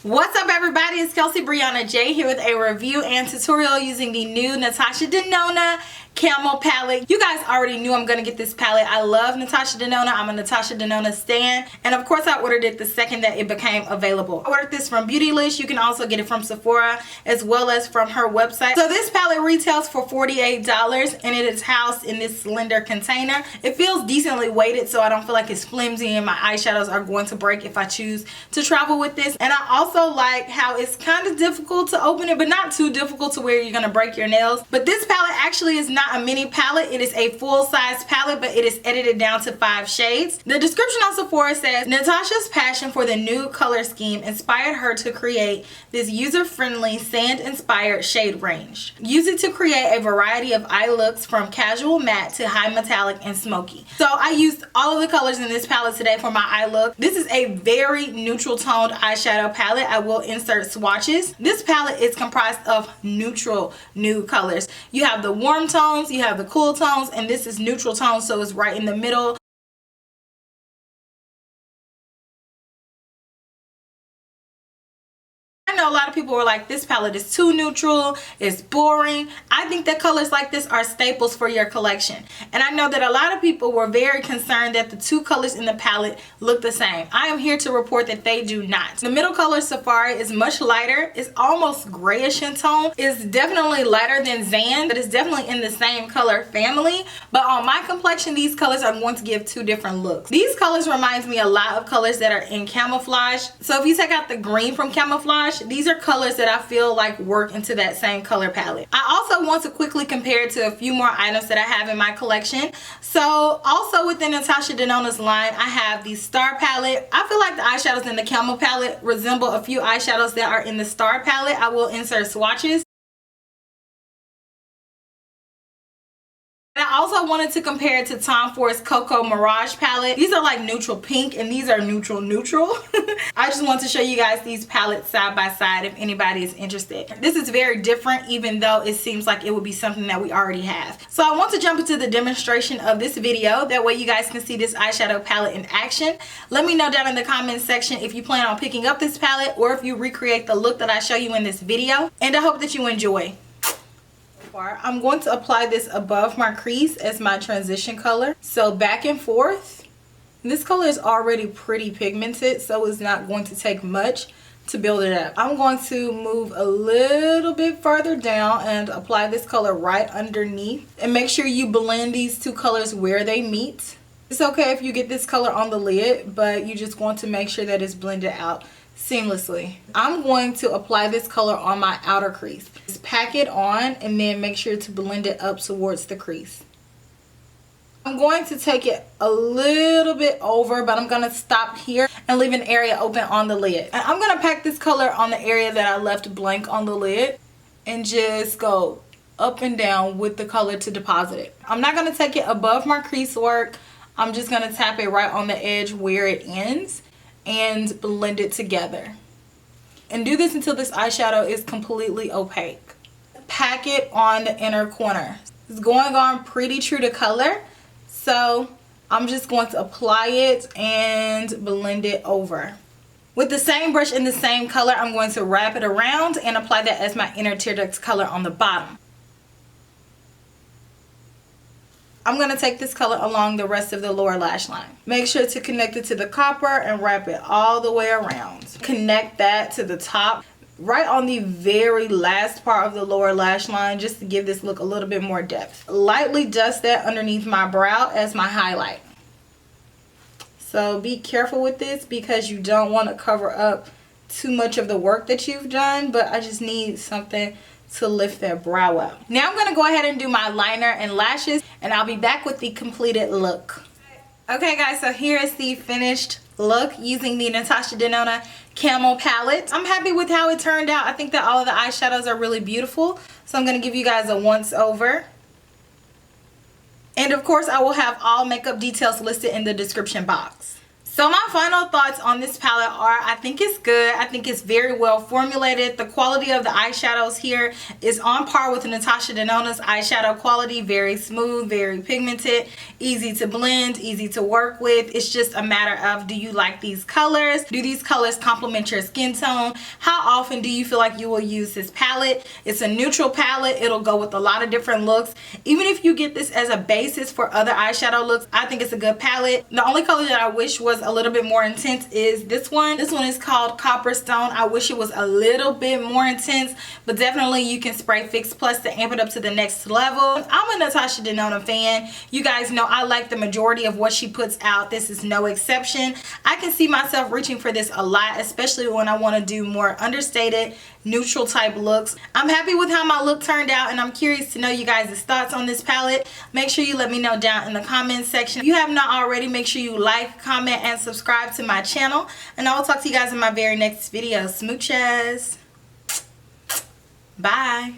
What's up everybody, it's Kelsee Briana J here with a review and tutorial using the new Natasha Denona Camel Palette. You guys already knew I'm going to get this palette. I love Natasha Denona. I'm a Natasha Denona stan. And of course I ordered it the second that it became available. I ordered this from Beautylist. You can also get it from Sephora as well as from her website. So this palette retails for $48 and it is housed in this slender container. It feels decently weighted so I don't feel like it's flimsy and my eyeshadows are going to break if I choose to travel with this. And I also like how it's kind of difficult to open it, but not too difficult to where you're going to break your nails. But this palette actually is not a mini palette. It is a full-size palette, but it is edited down to 5 shades. The description on Sephora says, Natasha's passion for the nude color scheme inspired her to create this user-friendly sand-inspired shade range. Use it to create a variety of eye looks from casual matte to high metallic and smoky. So I used all of the colors in this palette today for my eye look. This is a very neutral toned eyeshadow palette. I will insert swatches. This palette is comprised of neutral nude colors. You have the warm tones, you have the cool tones, and this is neutral tones, so it's right in the middle. I know a lot of people were like, this palette is too neutral, it's boring. I think that colors like this are staples for your collection. And I know that a lot of people were very concerned that the 2 colors in the palette look the same. I am here to report that they do not. The middle color, Safari, is much lighter. It's almost grayish in tone. It's definitely lighter than Zan, but it's definitely in the same color family. But on my complexion, these colors are going to give 2 different looks. These colors reminds me a lot of colors that are in camouflage. So if you take out the green from camouflage, these are colors that I feel like work into that same color palette. I also want to quickly compare it to a few more items that I have in my collection. So also within Natasha Denona's line, I have the Starrr palette. I feel like the eyeshadows in the Camel palette resemble a few eyeshadows that are in the Starrr palette. I will insert swatches. I also wanted to compare it to Tom Ford's Cocoa Mirage palette. These are like neutral pink and these are neutral. I just want to show you guys these palettes side by side if anybody is interested. This is very different even though it seems like it would be something that we already have. So I want to jump into the demonstration of this video. That way you guys can see this eyeshadow palette in action. Let me know down in the comments section if you plan on picking up this palette or if you recreate the look that I show you in this video. And I hope that you enjoy. I'm going to apply this above my crease as my transition color. So back and forth. This color is already pretty pigmented, so it's not going to take much to build it up. I'm going to move a little bit further down and apply this color right underneath. And make sure you blend these 2 colors where they meet. It's okay if you get this color on the lid, but you just want to make sure that it's blended out seamlessly. I'm going to apply this color on my outer crease. Just pack it on and then make sure to blend it up towards the crease. I'm going to take it a little bit over, but I'm going to stop here and leave an area open on the lid. And I'm going to pack this color on the area that I left blank on the lid and just go up and down with the color to deposit it. I'm not going to take it above my crease work. I'm just going to tap it right on the edge where it ends and blend it together. And do this until this eyeshadow is completely opaque. Pack it on the inner corner. It's going on pretty true to color, so I'm just going to apply it and blend it over. With the same brush in the same color, I'm going to wrap it around and apply that as my inner tear duct color on the bottom. I'm going to take this color along the rest of the lower lash line. Make sure to connect it to the copper and wrap it all the way around. Connect that to the top, right on the very last part of the lower lash line, just to give this look a little bit more depth. Lightly dust that underneath my brow as my highlight. So be careful with this because you don't want to cover up too much of the work that you've done, but I just need something to lift that brow up. Now I'm going to go ahead and do my liner and lashes, and I'll be back with the completed look. Okay guys, so here is the finished look using the Natasha Denona Camel Palette. I'm happy with how it turned out. I think that all of the eyeshadows are really beautiful. So I'm going to give you guys a once over. And of course I will have all makeup details listed in the description box. So my final thoughts on this palette are, I think it's good. I think it's very well formulated. The quality of the eyeshadows here is on par with Natasha Denona's eyeshadow quality. Very smooth, very pigmented, easy to blend, easy to work with. It's just a matter of, do you like these colors? Do these colors complement your skin tone? How often do you feel like you will use this palette? It's a neutral palette. It'll go with a lot of different looks. Even if you get this as a basis for other eyeshadow looks, I think it's a good palette. The only color that I wish was a little bit more intense is this one. This one is called Copperstone. I wish it was a little bit more intense, but definitely you can spray Fix Plus to amp it up to the next level. I'm a Natasha Denona fan. You guys know I like the majority of what she puts out. This is no exception. I can see myself reaching for this a lot, especially when I want to do more understated, neutral type looks. I'm happy with how my look turned out, and I'm curious to know you guys' thoughts on this palette. Make sure you let me know down in the comments section. If you have not already, make sure you like, comment, and subscribe to my channel, and I will talk to you guys in my very next video. Smooches. Bye.